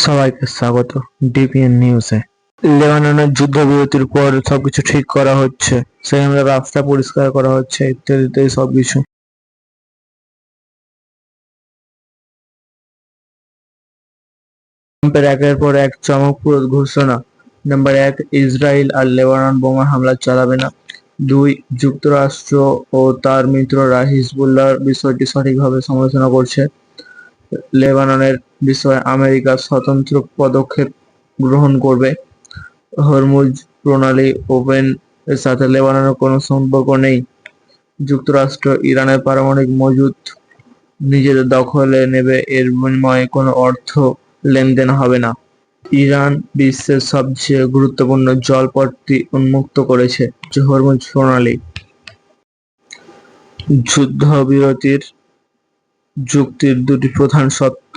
সবাইকে স্বাগত ডিপিএন নিউজে। লেবাননের যুদ্ধবিরতির পর সবকিছু ঠিক করা হচ্ছে, সেখানে রাস্তা পরিষ্কার করা হচ্ছে ইত্যাদি ইত্যাদি সবকিছু। ট্রাম্পের একের পর এক চমকপ্রদ ঘোষণা। নাম্বার 1, ইসরায়েল আর লেবানন বোমা হামলা চালাবে না। 2, যুক্তরাষ্ট্র ও তার মিত্ররা হিজবুল্লাহর বিষয়টি সঠিকভাবে সমালোচনা করছে। লেবাননের বিষয়ে আমেরিকা স্বতন্ত্র পদক্ষেপ গ্রহণ করবে। হরমুজ প্রণালী ওপেন এর সাথে লেবাননের কোনো সম্পর্ক নেই। যুক্তরাষ্ট্র ইরানের পারমাণবিক মজুদ নিজেদের দখলে নেবে, এর বিনিময়ে কোনো অর্থ লেনদেন হবে না। ইরান বিশ্বের সবচেয়ে গুরুত্বপূর্ণ জলপথটি উন্মুক্ত করেছে, হরমুজ প্রণালী। যুদ্ধবিরতির যুক্তির দুটি প্রধান সত্য: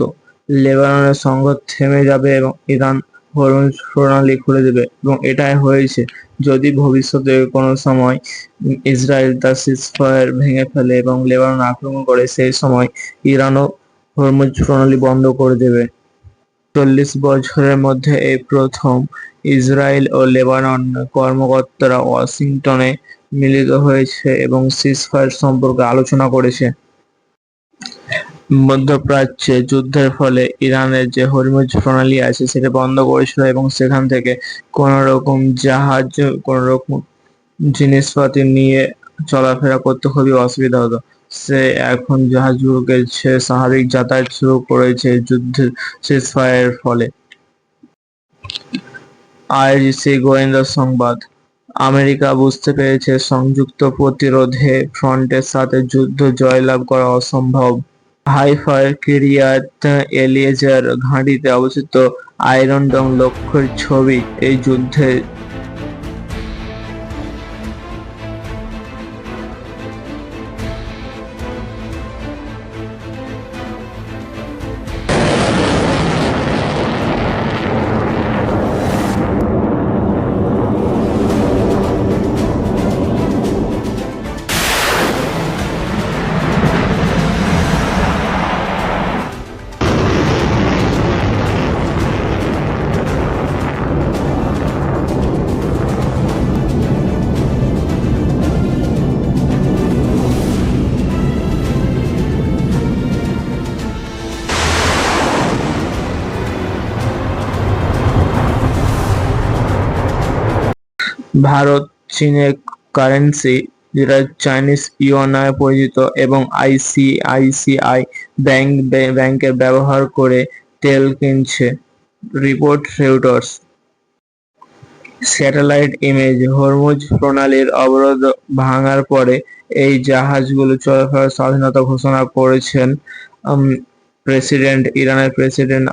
লেবাননের সংঘাত থেমে যাবে এবং ইরান হরমুজ প্রণালী খুলে দেবে, এবং এটাই হয়েছে। যদি ভবিষ্যতে কোনো সময় ইসরায়েল তার সিজফায়ার ভেঙে ফেলে এবং লেবানন আক্রমণ করে, সেই সময় ইরানও হরমুজ প্রণালী বন্ধ করে দেবে। 40 বছরের মধ্যে এই প্রথম ইসরায়েল ও লেবানন কর্মকর্তারা ওয়াশিংটনে মিলিত হয়েছে এবং সিজফায়ার সম্পর্কে আলোচনা করেছে। মধ্যপ্রাচ্যে যুদ্ধের ফলে ইরানের যে হরমুজ প্রণালী আছে সেটা বন্ধ করেছিল এবং সেখান থেকে কোনো রকম জাহাজ, কোনো রকম জিনিসপাতি নিয়ে চলাফেরা করতে খুবই অসুবিধা হতো। সে এখন জাহাজগুলোকে স্বাভাবিক যাতায়াত শুরু করেছে যুদ্ধের সিজফায়ারের ফলে। আইরিসি গোয়েন্দা সংবাদ: আমেরিকা বুঝতে পেরেছে সংযুক্ত প্রতিরোধে ফ্রন্টের সাথে যুদ্ধ জয়লাভ করা অসম্ভব। হাইফার কিরিয়াত এলিয়েজার ঘাঁটিতে অবস্থিত আয়রন ডোম লক্ষ্যের ছবি। এই যুদ্ধে ভারত চীনের কারেন্সি, যেটা চাইনিজ ইউয়ান নামে পরিচিত, এবং আইসিআইসিআই ব্যাংকের ব্যবহার করে তেল কিনছে, রিপোর্ট রেউটার্স। স্যাটেলাইট ইমেজ: হরমুজ প্রণালীর অবরোধ ভাঙার পরে এই জাহাজগুলো চলাফেরার স্বাধীনতা ঘোষণা করেছেন ইরানের প্রেসিডেন্ট